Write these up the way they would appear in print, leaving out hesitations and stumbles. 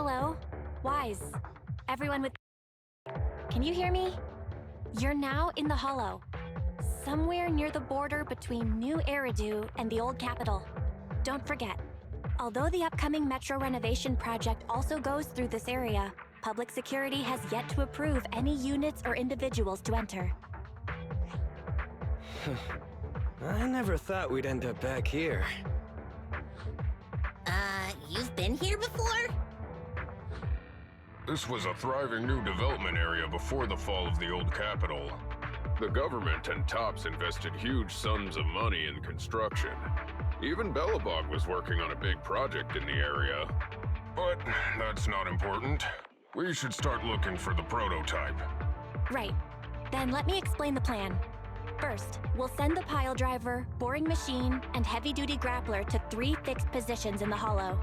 Hello? Wise. Everyone with... Can you hear me? You're now in the Hollow. Somewhere near the border between New Eridu and the old capital. Don't forget, although the upcoming metro renovation project also goes through this area, public security has yet to approve any units or individuals to enter. I never thought we'd end up back here. You've been here before? This was a thriving new development area before the fall of the old capital. The government and TOPS invested huge sums of money in construction. Even Bellabog was working on a big project in the area. But that's not important. We should start looking for the prototype. Right. Then let me explain the plan. First, we'll send the pile driver, boring machine, and heavy-duty grappler to 3 fixed positions in the Hollow.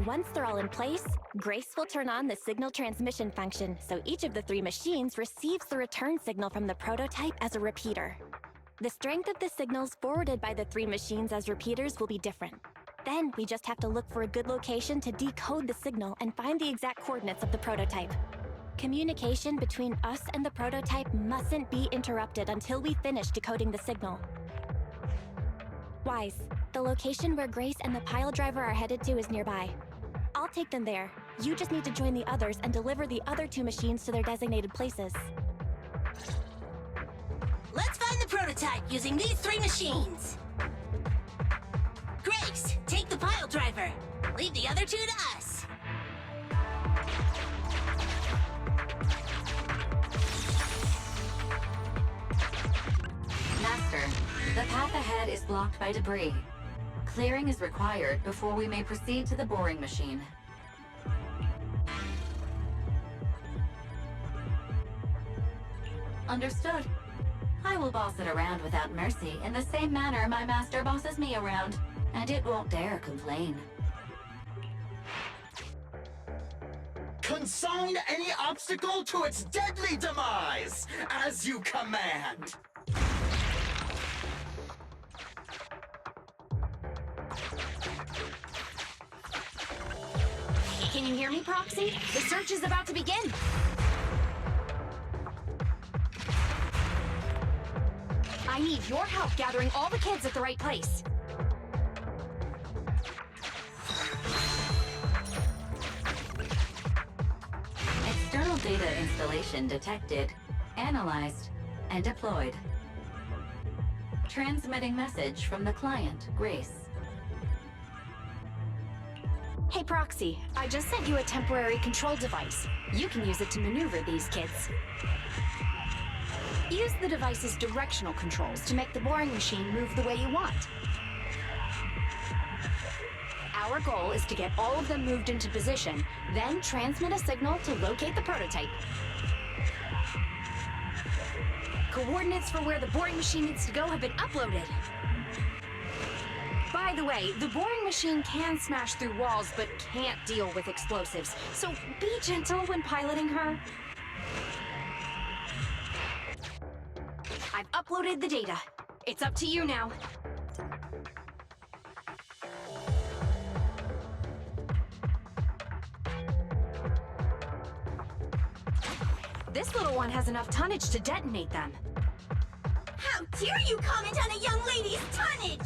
Once they're all in place, Grace will turn on the signal transmission function, so each of the 3 machines receives the return signal from the prototype as a repeater. The strength of the signals forwarded by the 3 machines as repeaters will be different. Then we just have to look for a good location to decode the signal and find the exact coordinates of the prototype. Communication between us and the prototype mustn't be interrupted until we finish decoding the signal. Wise, the location where Grace and the pile driver are headed to is nearby. I'll take them there. You just need to join the others and deliver the other 2 machines to their designated places. Let's find the prototype using these 3 machines. Grace, take the pile driver. Leave the other 2 to us. Master, the path ahead is blocked by debris. Clearing is required before we may proceed to the boring machine. Understood. I will boss it around without mercy in the same manner my master bosses me around, and it won't dare complain. Consign any obstacle to its deadly demise, as you command! Can you hear me, Proxy? The search is about to begin! I need your help gathering all the kids at the right place. External data installation detected, analyzed, and deployed. Transmitting message from the client, Grace. Hey, Proxy, I just sent you a temporary control device. You can use it to maneuver these kids. Use the device's directional controls to make the boring machine move the way you want. Our goal is to get all of them moved into position, then transmit a signal to locate the prototype. Coordinates for where the boring machine needs to go have been uploaded. By the way, the boring machine can smash through walls, but can't deal with explosives, so be gentle when piloting her. I've uploaded the data. It's up to you now. This little one has enough tonnage to detonate them. How dare you comment on a young lady's tonnage!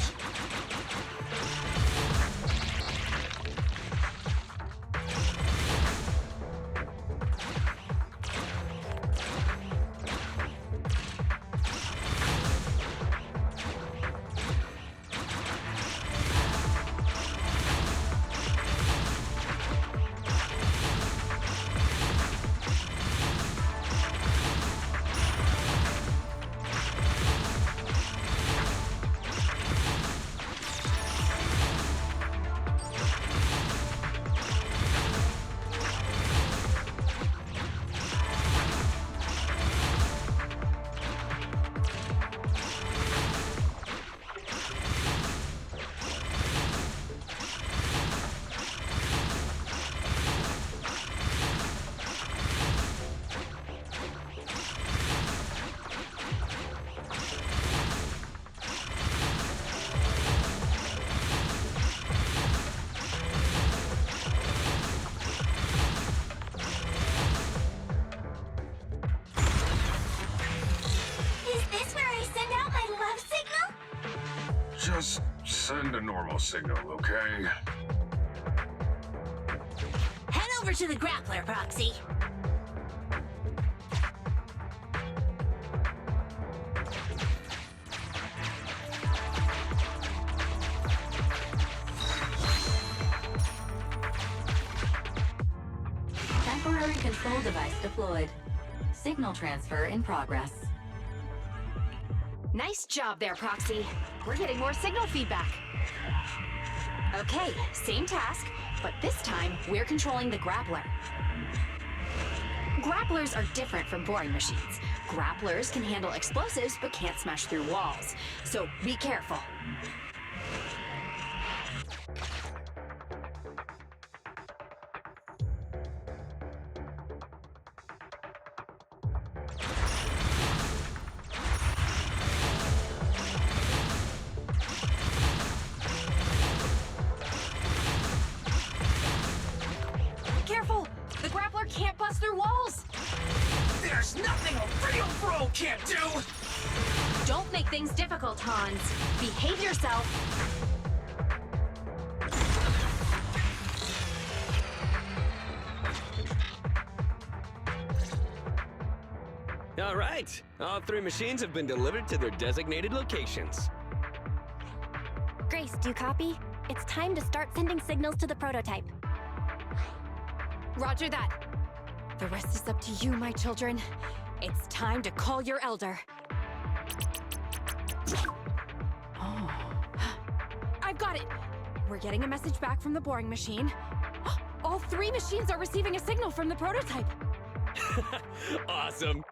Just send a normal signal, okay? Head over to the grappler, Proxy. Temporary control device deployed. Signal transfer in progress. Nice job there, Proxy. We're getting more signal feedback. Okay, same task, but this time we're controlling the grappler. Grapplers are different from boring machines. Grapplers can handle explosives but can't smash through walls. So be careful. Careful! The grappler can't bust through walls! There's nothing a real bro can't do! Don't make things difficult, Hans. Behave yourself. All right. All three machines have been delivered to their designated locations. Grace, do you copy? It's time to start sending signals to the prototype. Roger that. The rest is up to you, my children. It's time to call your elder. Oh. I've got it! We're getting a message back from the boring machine. All three machines are receiving a signal from the prototype. Awesome.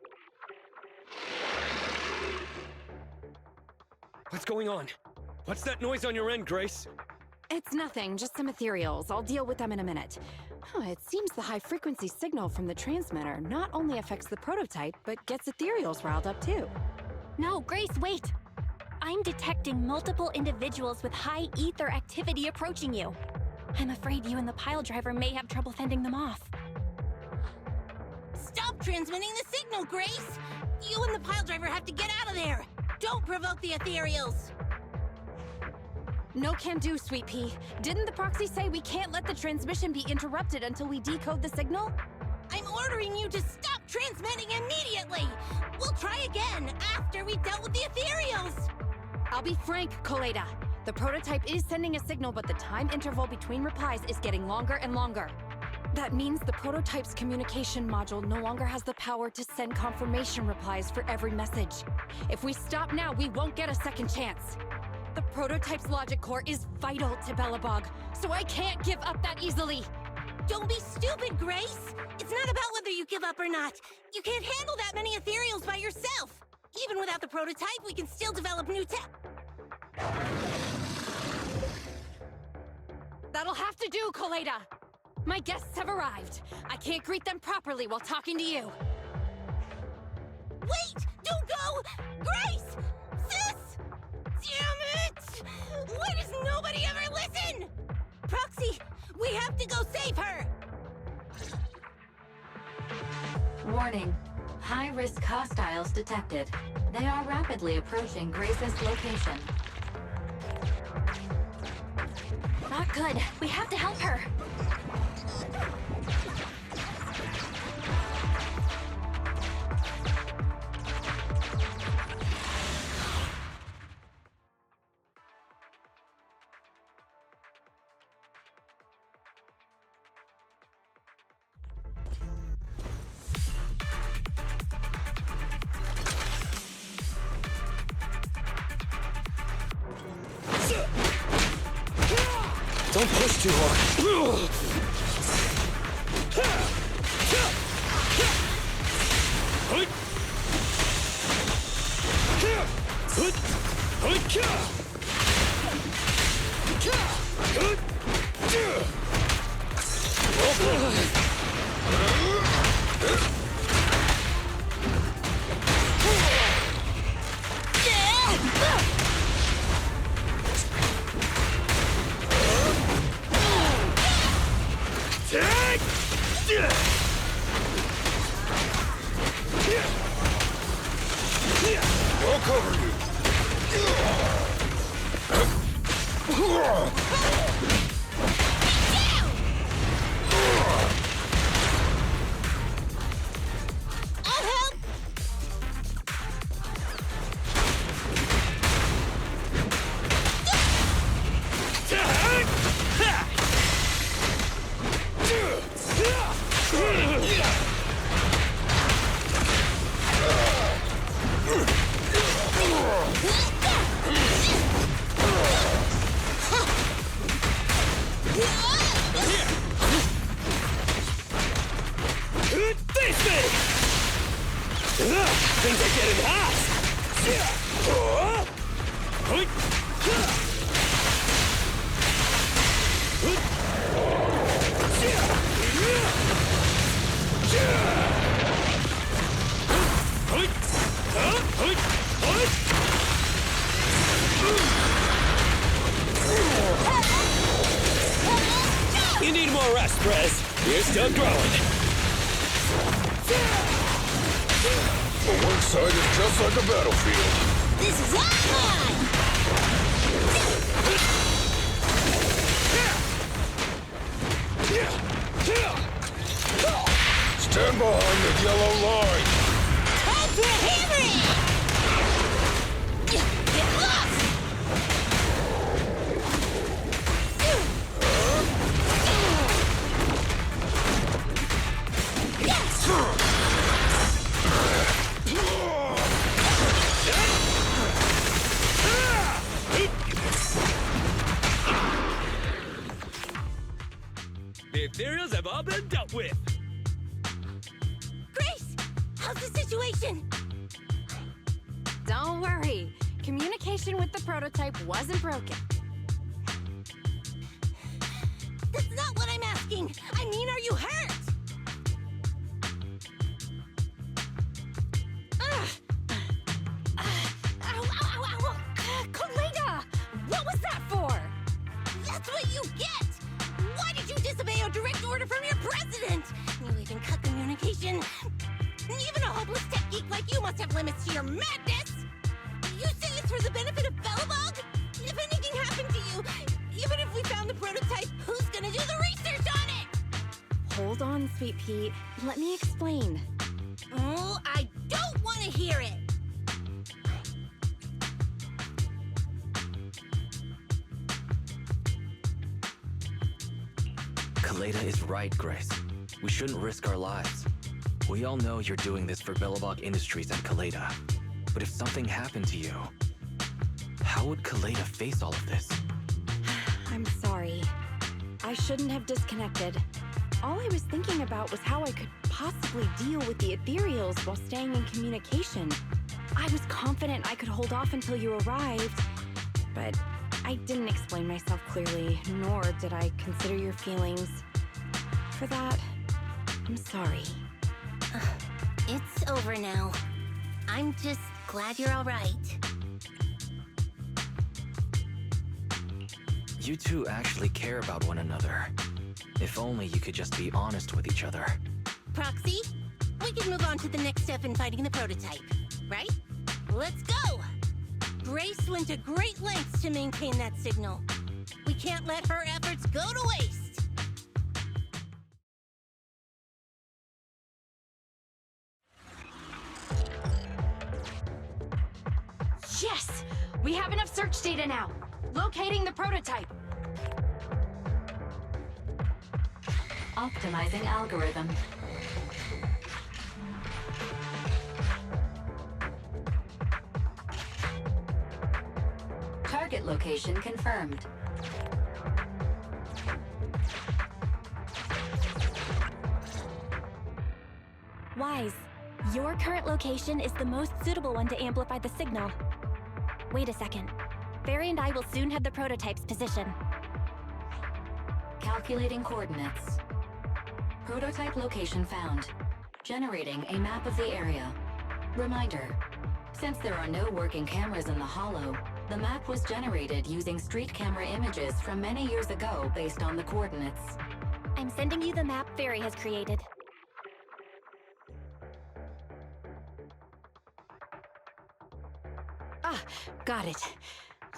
What's going on? What's that noise on your end, Grace? It's nothing, just some ethereals. I'll deal with them in a minute. It seems the high-frequency signal from the transmitter not only affects the prototype, but gets ethereals riled up too. No, Grace, wait! I'm detecting multiple individuals with high ether activity approaching you. I'm afraid you and the pile driver may have trouble fending them off. Stop transmitting the signal, Grace! You and the pile driver have to get out of there! Don't provoke the ethereals! No can do, Sweet Pea. Didn't the proxy say we can't let the transmission be interrupted until we decode the signal? I'm ordering you to stop transmitting immediately! We'll try again after we've dealt with the ethereals! I'll be frank, Koleda. The prototype is sending a signal, but the time interval between replies is getting longer and longer. That means the prototype's communication module no longer has the power to send confirmation replies for every message. If we stop now, we won't get a second chance. The prototype's logic core is vital to Belobog, so I can't give up that easily. Don't be stupid, Grace! It's not about whether you give up or not. You can't handle that many ethereals by yourself. Even without the prototype, we can still develop new tech. That'll have to do, Koleda. My guests have arrived. I can't greet them properly while talking to you. Wait! Don't go! Grace! Sis! Damn it! Why does nobody ever listen? Proxy, we have to go save her! Warning. High-risk hostiles detected. They are rapidly approaching Grace's location. Not good. We have to help her. Don't push too hard. I'll cover you. I'll help! Face me! Things are getting hot! You need more rest, Prez. You're still growing. The work site is just like a battlefield. This is all mine! Stand behind the yellow line. Time for a hammering! Get lost! The ethereals have all been dealt with. Grace! How's the situation? Don't worry. Communication with the prototype wasn't broken. That's not what I'm asking! I mean, are you hurt? Ow, ow, ow, ow! Kaleda! What was that for? That's what you get! Why did you disobey a direct order from your president? You even cut communication. Even a hopeless tech geek like you must have limits to your madness! You say it's for the benefit of Belobog? If anything happened to you, even if we found the prototype, who's gonna do the research on it? Hold on, Sweet Pea. Let me explain. Oh, I don't want to hear it! Kaleda is right, Grace. We shouldn't risk our lives. We all know you're doing this for Belobog Industries and Kaleda. But if something happened to you, how would Kaleda face all of this? I'm sorry. I shouldn't have disconnected. All I was thinking about was how I could possibly deal with the ethereals while staying in communication. I was confident I could hold off until you arrived, but I didn't explain myself clearly, nor did I consider your feelings. For that, I'm sorry. It's over now. I'm just glad you're all right. You two actually care about one another. If only you could just be honest with each other. Proxy, we can move on to the next step in fighting the prototype, right? Let's go! Grace went to great lengths to maintain that signal. We can't let her efforts go to waste! Yes! We have enough search data now. Locating the prototype. Optimizing algorithm. Target location confirmed. Wise, your current location is the most suitable one to amplify the signal. Wait a second. Barry and I will soon have the prototype's position. Calculating coordinates. Prototype location found. Generating a map of the area. Reminder. Since there are no working cameras in the hollow, the map was generated using street camera images from many years ago based on the coordinates. I'm sending you the map Barry has created. Ah, got it.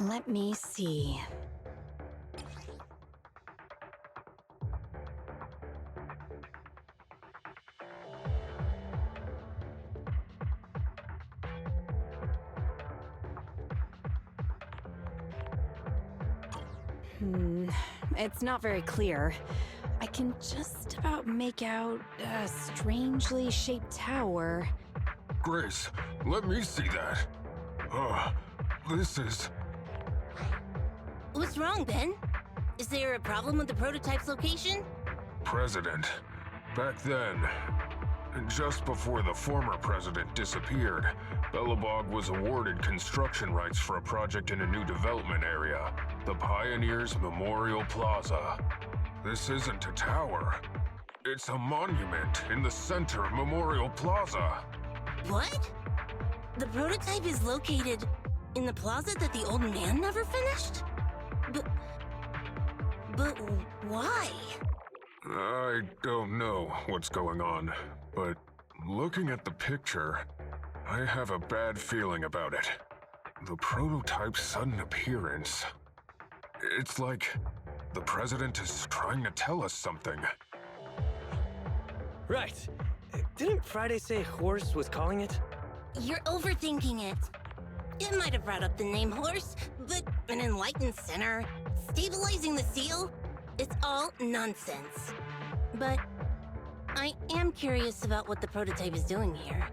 Let me see. It's not very clear. I can just about make out a strangely shaped tower. Grace, let me see that. This is... What's wrong, Ben? Is there a problem with the prototype's location? President. Back then, just before the former president disappeared, Belobog was awarded construction rights for a project in a new development area, the Pioneers Memorial Plaza. This isn't a tower. It's a monument in the center of Memorial Plaza. What? The prototype is located in the plaza that the old man never finished? But why? I don't know what's going on, but looking at the picture, I have a bad feeling about it. The prototype's sudden appearance. It's like the president is trying to tell us something. Right. Didn't Friday say Horse was calling it? You're overthinking it. It might have brought up the name Horse, but an enlightened center, stabilizing the seal, it's all nonsense. But I am curious about what the prototype is doing here.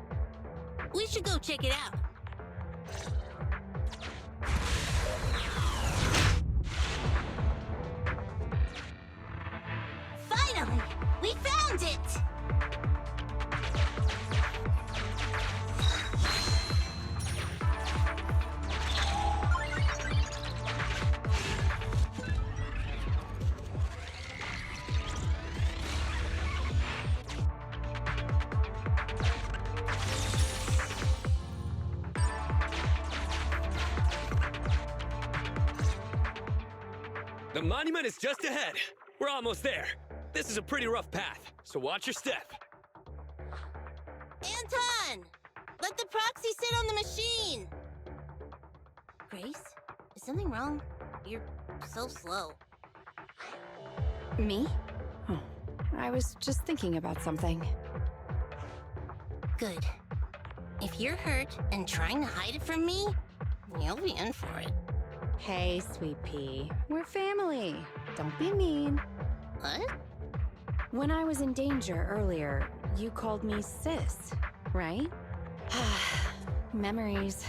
We should go check it out. Finally! We found it! The monument is just ahead. We're almost there. This is a pretty rough path, so watch your step. Anton! Let the proxy sit on the machine! Grace, is something wrong? You're so slow. Me? Oh, I was just thinking about something. Good. If you're hurt and trying to hide it from me, you'll be in for it. Hey, Sweet Pea. We're family. Don't be mean. What? When I was in danger earlier, you called me sis, right? Memories.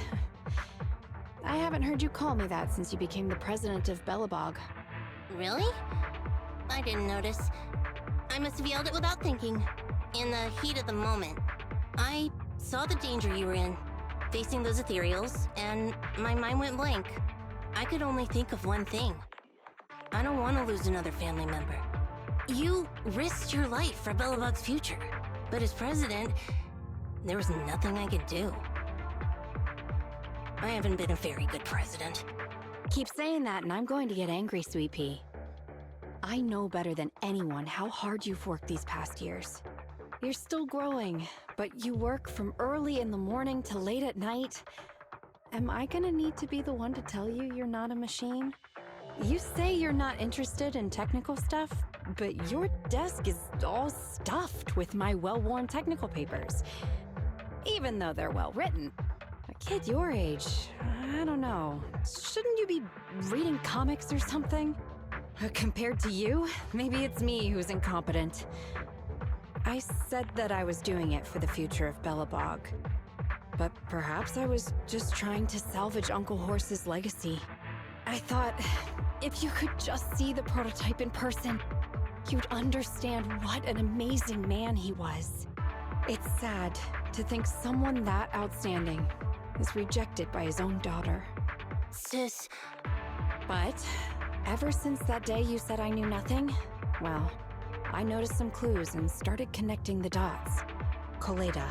I haven't heard you call me that since you became the president of Belobog. Really? I didn't notice. I must have yelled it without thinking. In the heat of the moment. I saw the danger you were in, facing those ethereals, and my mind went blank. I could only think of one thing. I don't want to lose another family member. You risked your life for Belobog's future, but as president, there was nothing I could do. I haven't been a very good president. Keep saying that and I'm going to get angry, Sweet Pea. I know better than anyone how hard you've worked these past years. You're still growing, but you work from early in the morning to late at night. Am I gonna need to be the one to tell you you're not a machine? You say you're not interested in technical stuff, but your desk is all stuffed with my well-worn technical papers. Even though they're well-written. A kid your age, I don't know. Shouldn't you be reading comics or something? Compared to you, maybe it's me who's incompetent. I said that I was doing it for the future of Belobog. But perhaps I was just trying to salvage Uncle Horse's legacy. I thought, if you could just see the prototype in person, you'd understand what an amazing man he was. It's sad to think someone that outstanding is rejected by his own daughter. Sis, But ever since that day you said I knew nothing, well, I noticed some clues and started connecting the dots. Coleda.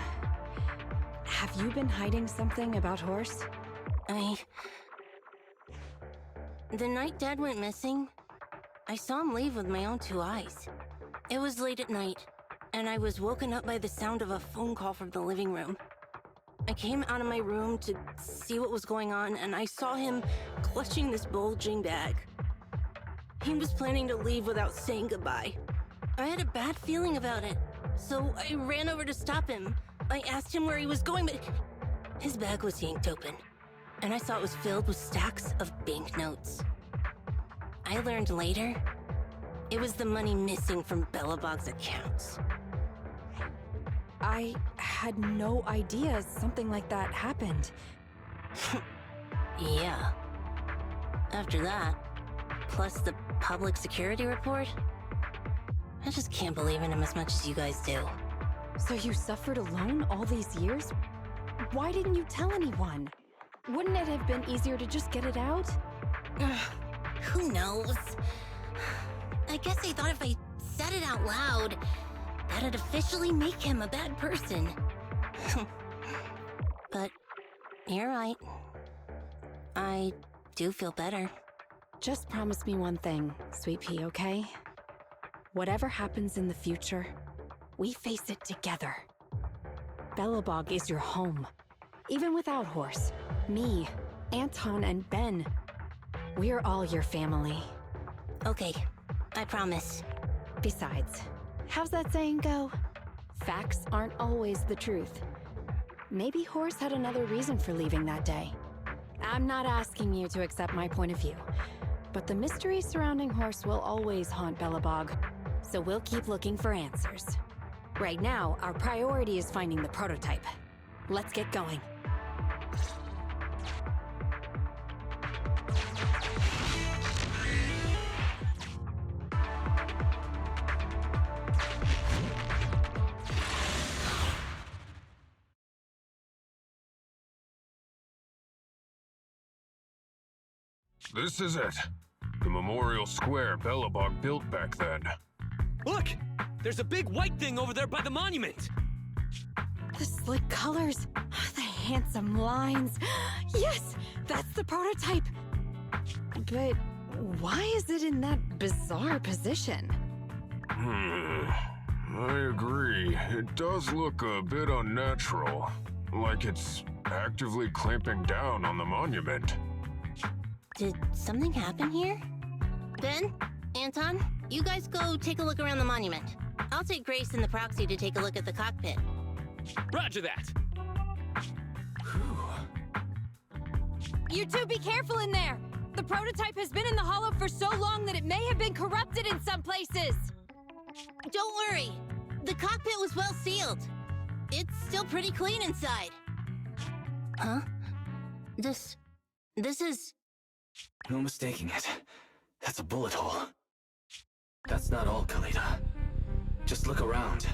Have you been hiding something about Horse? The night Dad went missing, I saw him leave with my own two eyes. It was late at night, and I was woken up by the sound of a phone call from the living room. I came out of my room to see what was going on, and I saw him clutching this bulging bag. He was planning to leave without saying goodbye. I had a bad feeling about it, so I ran over to stop him. I asked him where he was going, but his bag was yanked open, and I saw it was filled with stacks of banknotes. I learned later, it was the money missing from Belobog's accounts. I had no idea something like that happened. Yeah. After that, plus the public security report, I just can't believe in him as much as you guys do. So you suffered alone all these years? Why didn't you tell anyone? Wouldn't it have been easier to just get it out? Who knows? I guess I thought if I said it out loud, that'd officially make him a bad person. But you're right. I do feel better. Just promise me one thing, Sweet Pea, okay? Whatever happens in the future, we face it together. Belobog is your home. Even without Horse, me, Anton, and Ben, we're all your family. Okay, I promise. Besides, how's that saying go? Facts aren't always the truth. Maybe Horse had another reason for leaving that day. I'm not asking you to accept my point of view, but the mystery surrounding Horse will always haunt Belobog, so we'll keep looking for answers. Right now, our priority is finding the prototype. Let's get going. This is it. The memorial square Belobog built back then. Look! There's a big white thing over there by the monument! The slick colors, the handsome lines. Yes, that's the prototype. But why is it in that bizarre position? I agree. It does look a bit unnatural. Like it's actively clamping down on the monument. Did something happen here? Ben? Anton? You guys go take a look around the monument. I'll take Grace and the proxy to take a look at the cockpit. Roger that! You two be careful in there! The prototype has been in the hollow for so long that it may have been corrupted in some places! Don't worry. The cockpit was well sealed. It's still pretty clean inside. Huh? This is... No mistaking it. That's a bullet hole. That's not all, Kalita. Just look around.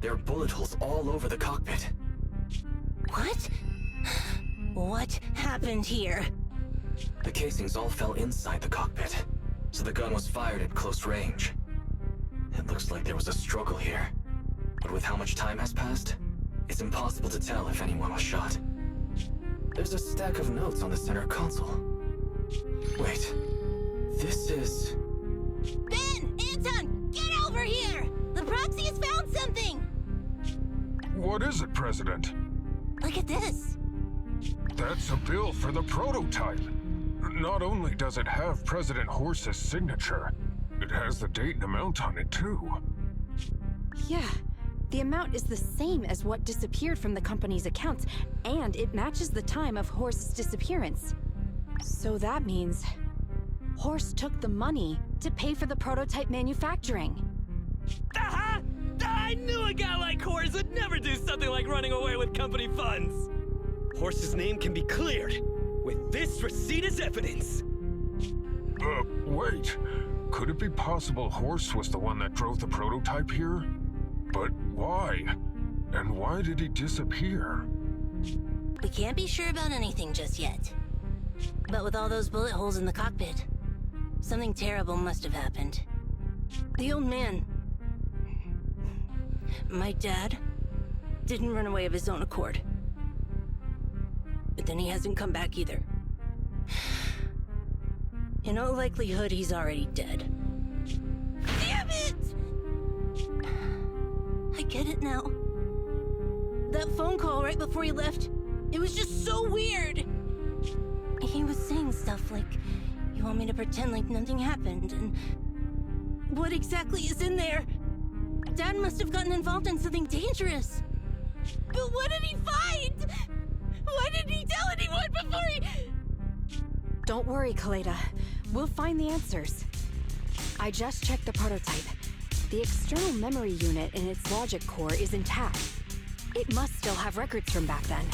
There are bullet holes all over the cockpit. What? What happened here? The casings all fell inside the cockpit, so the gun was fired at close range. It looks like there was a struggle here, but with how much time has passed, it's impossible to tell if anyone was shot. There's a stack of notes on the center console. Wait, this is... Ben! Anton! Get over here! The proxy has found something! What is it, President? Look at this! That's a bill for the prototype. Not only does it have President Horse's signature, it has the date and amount on it, too. Yeah, the amount is the same as what disappeared from the company's accounts, and it matches the time of Horse's disappearance. So that means Horse took the money to pay for the prototype manufacturing. Aha! I knew a guy like Horse would never do something like running away with company funds! Horse's name can be cleared with this receipt as evidence. Wait. Could it be possible Horse was the one that drove the prototype here? But why? And why did he disappear? We can't be sure about anything just yet. But with all those bullet holes in the cockpit, something terrible must have happened. The old man... my dad didn't run away of his own accord. But then he hasn't come back either. In all likelihood, he's already dead. Damn it! I get it now. That phone call right before he left, it was just so weird. He was saying stuff like, you want me to pretend like nothing happened, and... what exactly is in there? Dad must have gotten involved in something dangerous. But what did he find? Why didn't he tell anyone before he... Don't worry, Kalita. we'll find the answers. I just checked the prototype. The external memory unit in its logic core is intact. It must still have records from back then.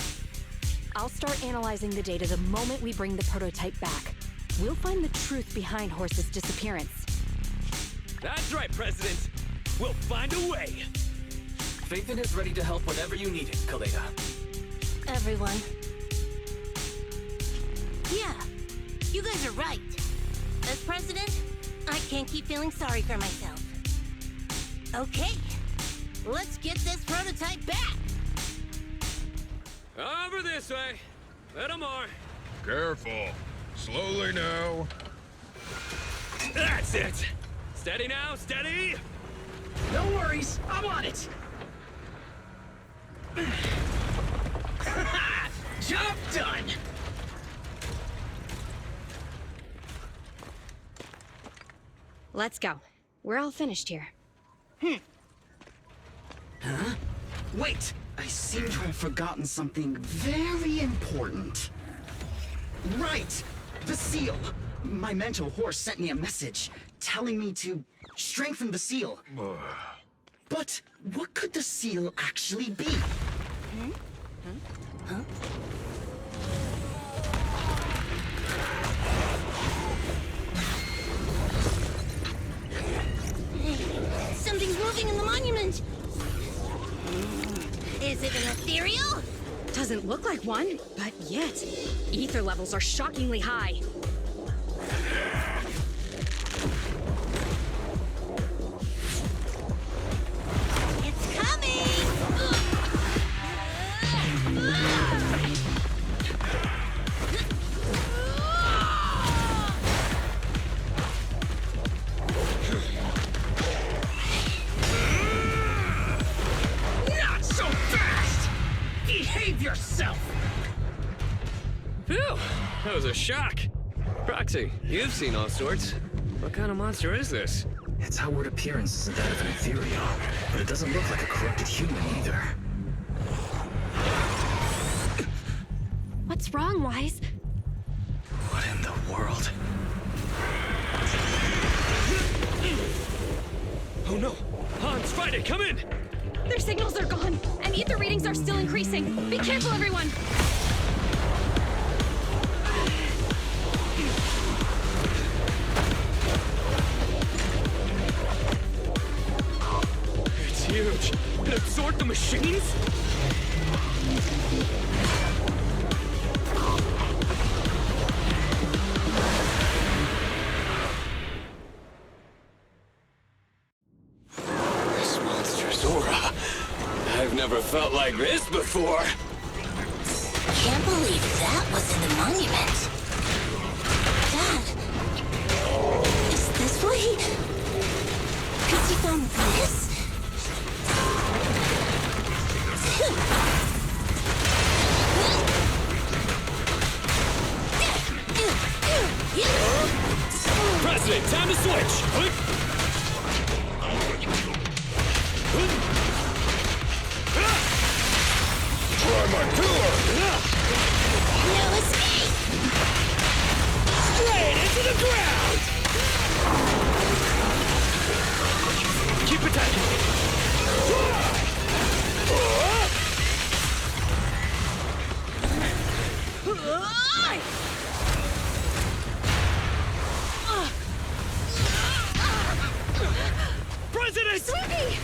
I'll start analyzing the data the moment we bring the prototype back. We'll find the truth behind Horse's disappearance. That's right, President. We'll find a way. Phaethon is ready to help whenever you need it, Kaleda. Everyone. Yeah, you guys are right. As president, I can't keep feeling sorry for myself. Okay, let's get this prototype back. Over this way. Little more. Careful. Slowly now. That's it. Steady now, steady. No worries, I'm on it. Job done. Let's go. We're all finished here. Huh? Wait! I seem to have forgotten something very important. Right! The seal! My mentor Horse sent me a message telling me to strengthen the seal. But what could the seal actually be? Something's moving in the monument. Is it an ethereal? Doesn't look like one, but yet, ether levels are shockingly high. It's coming! Not so fast! Behave yourself! Phew, that was a shock. Proxy, you've seen all sorts. What kind of monster is this? Its outward appearance isn't that of an ethereal, but it doesn't look like a corrupted human either. What's wrong, Wise? What in the world? Oh no! Hans, Friday, come in! Their signals are gone, and ether readings are still increasing. Be careful, everyone! It's huge. It absorbed the machines? This monster's aura. I've never felt like this before. Can't believe that was in the monument. Dad, is this what he... Because he found this? President, time to switch! Try my pillar! No escape! Straight into the ground! Keep attacking! President! Sweetie!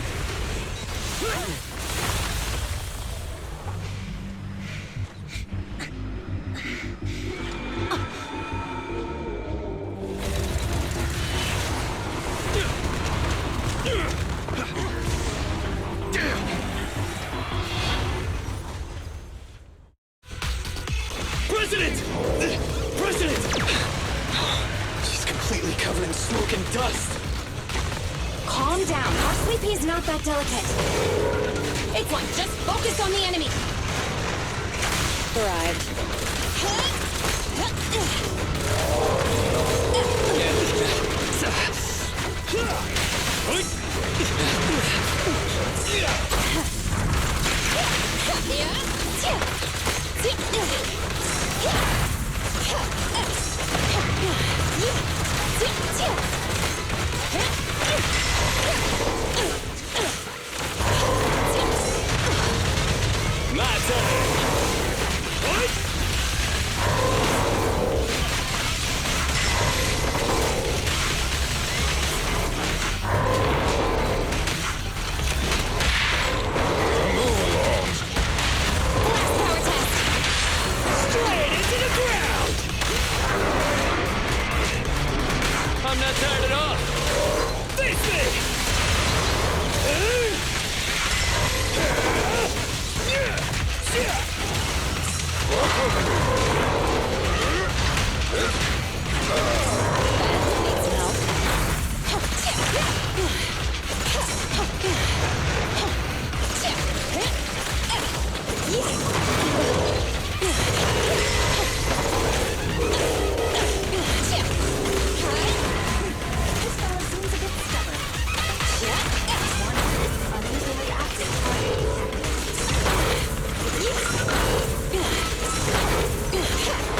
President! President! She's completely covered in smoke and dust. Calm down. Our Sweet Pea's not that delicate. It's one. Just focus on the enemy. Arrived.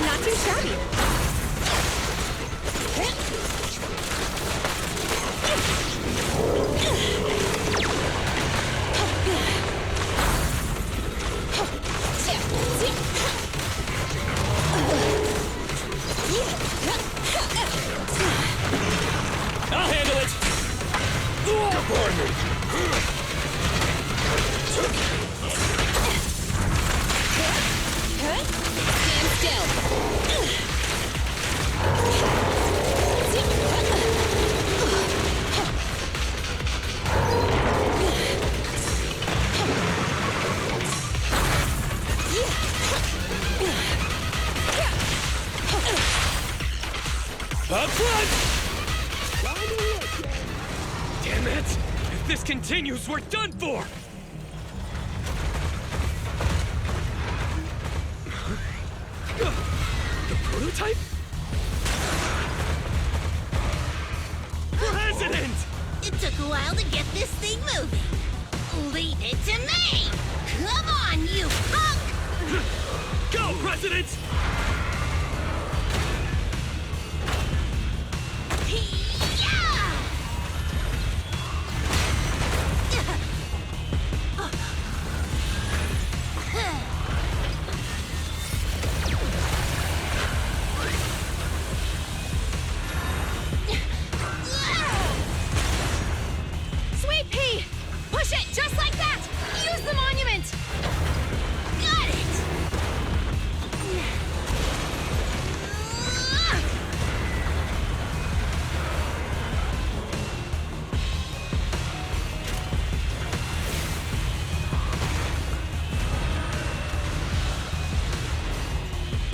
Not too shabby. I'll handle it! Stand still. Up front! Damn it! If this continues, we're done for! The prototype? President! It took a while to get this thing moving. Leave it to me! Come on, you punk! Go, President! Sweet pea! Push it just like that! Use the monument! Got it!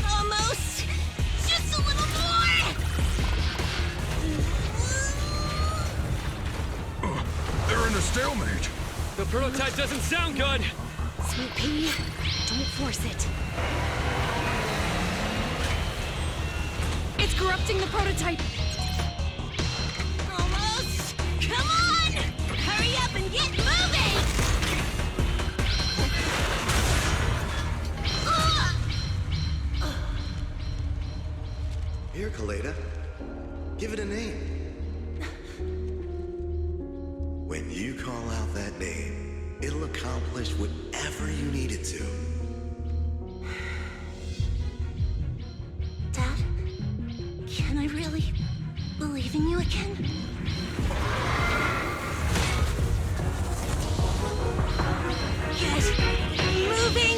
Almost! Just a little more! They're in a stalemate. The prototype doesn't sound good! Sweet pea, don't force it. It's corrupting the prototype. Almost! Come on! Hurry up and get moving! Here, Kaleda. Give it a name. When you call out that name, it'll accomplish whatever you need it to. Dad, can I really believe in you again? Get moving!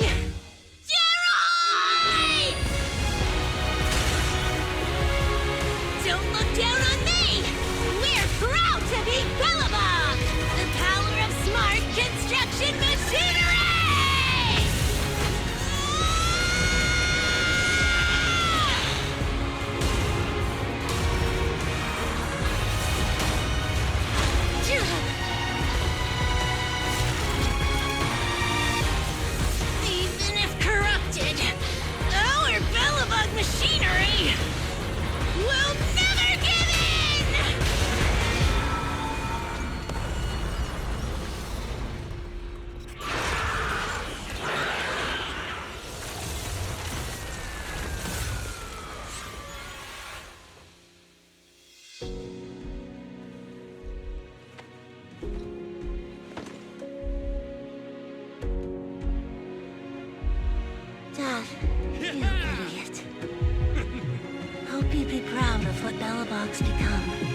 Gerald! Don't look down on me! We're proud to be Bellabog! The power of smart construction machinery! Even if corrupted, our Bellabog machinery will never give in! Dad, you idiot. Hope you'd be proud of what Bellabog's become.